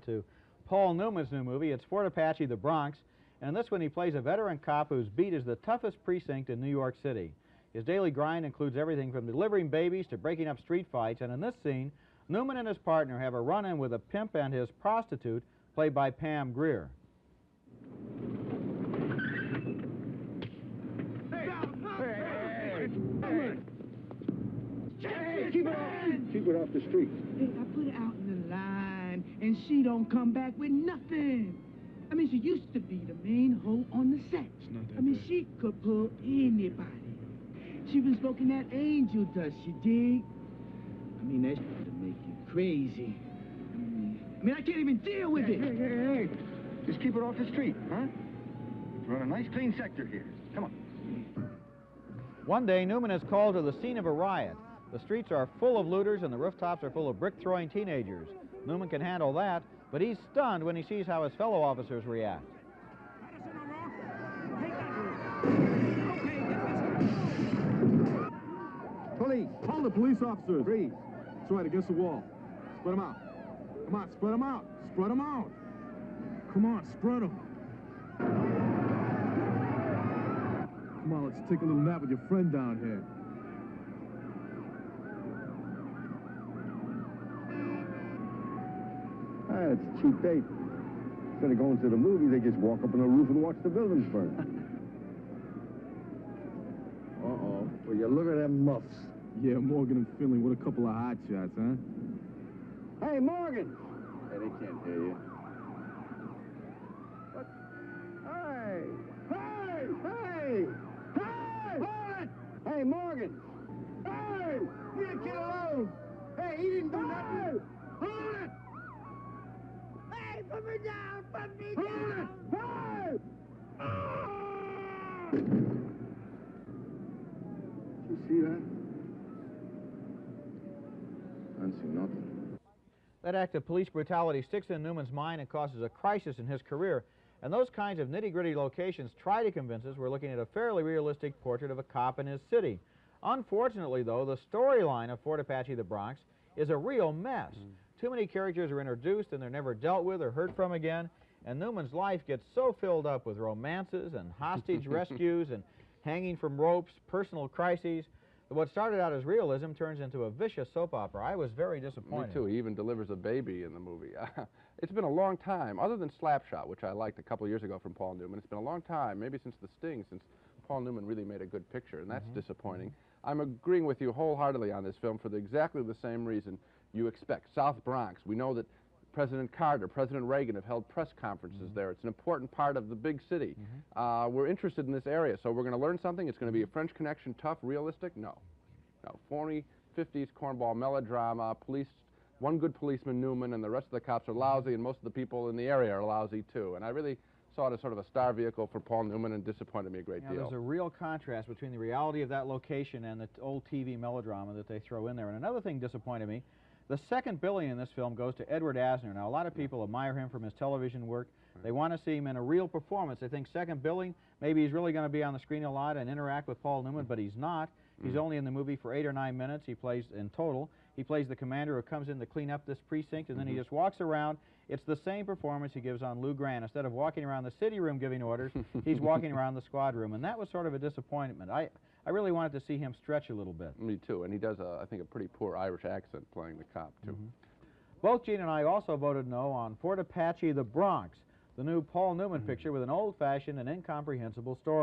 To Paul Newman's new movie. It's Fort Apache, the Bronx, and in this one he plays a veteran cop whose beat is the toughest precinct in New York City. His daily grind includes everything from delivering babies to breaking up street fights, and in this scene, Newman and his partner have a run-in with a pimp and his prostitute, played by Pam Grier. Hey, keep it off the street. Hey, I put her out in the line, and she don't come back with nothing. I mean, she used to be the main hoe on the set. I mean, she could pull anybody. She been smoking that angel dust, you dig? I mean, that shit'll make you crazy. I mean, I can't even deal with it. Hey. Just keep it off the street, huh? Run a nice clean sector here. Come on. One day, Newman is called to the scene of a riot. The streets are full of looters and the rooftops are full of brick-throwing teenagers. Newman can handle that, but he's stunned when he sees how his fellow officers react. Police! Hold the police officers! Freeze! That's right, against the wall. Spread them out. Come on, spread them out. Spread them out. Come on, spread them. Come on, let's take a little nap with your friend down here. Ah, it's a cheap date. Instead of going to the movies, they just walk up on the roof and watch the buildings burn. Uh-oh. Well, you look at them muffs. Yeah, Morgan and Finley, what a couple of hot shots, huh? Hey, Morgan! Hey, they can't hear you. What? Hey! Hey! Hey! Hey! Hold it! Hey, Morgan! Hey! Leave the kid alone! Hey, he didn't do nothing! Hold it! Hey, put me down! Put me Hold down! it! Hey! Ah! Did you see that? I didn't see nothing. That act of police brutality sticks in Newman's mind and causes a crisis in his career. And those kinds of nitty-gritty locations try to convince us we're looking at a fairly realistic portrait of a cop in his city. Unfortunately, though, the storyline of Fort Apache, the Bronx, is a real mess. Too many characters are introduced and they're never dealt with or heard from again. And Newman's life gets so filled up with romances and hostage rescues and hanging from ropes, personal crises, that what started out as realism turns into a vicious soap opera. I was very disappointed. Me too. He even delivers a baby in the movie. It's been a long time, other than Slapshot, which I liked a couple of years ago from Paul Newman. It's been a long time, maybe since The Sting, since Paul Newman really made a good picture, and that's disappointing. I'm agreeing with you wholeheartedly on this film for exactly the same reason you expect. South Bronx, we know that President Carter, President Reagan have held press conferences there. It's an important part of the big city. We're interested in this area, so we're going to learn something. It's going to be a French Connection, tough, realistic? No. No. 40s, 50s cornball melodrama, one good policeman, Newman, and the rest of the cops are lousy, and most of the people in the area are lousy, too. And I really saw it as sort of a star vehicle for Paul Newman and disappointed me a great deal. There's a real contrast between the reality of that location and the old TV melodrama that they throw in there. And another thing disappointed me, the second billing in this film goes to Edward Asner. Now, a lot of people admire him from his television work. They want to see him in a real performance. They think second billing, maybe he's really going to be on the screen a lot and interact with Paul Newman, but he's not. He's only in the movie for 8 or 9 minutes. He plays, in total, he plays the commander who comes in to clean up this precinct, and then he just walks around. It's the same performance he gives on Lou Grant. Instead of walking around the city room giving orders, he's walking around the squad room, and that was sort of a disappointment. I really wanted to see him stretch a little bit. Me too, and he does, I think, a pretty poor Irish accent playing the cop, too. Both Gene and I also voted no on Fort Apache, the Bronx, the new Paul Newman picture with an old-fashioned and incomprehensible story.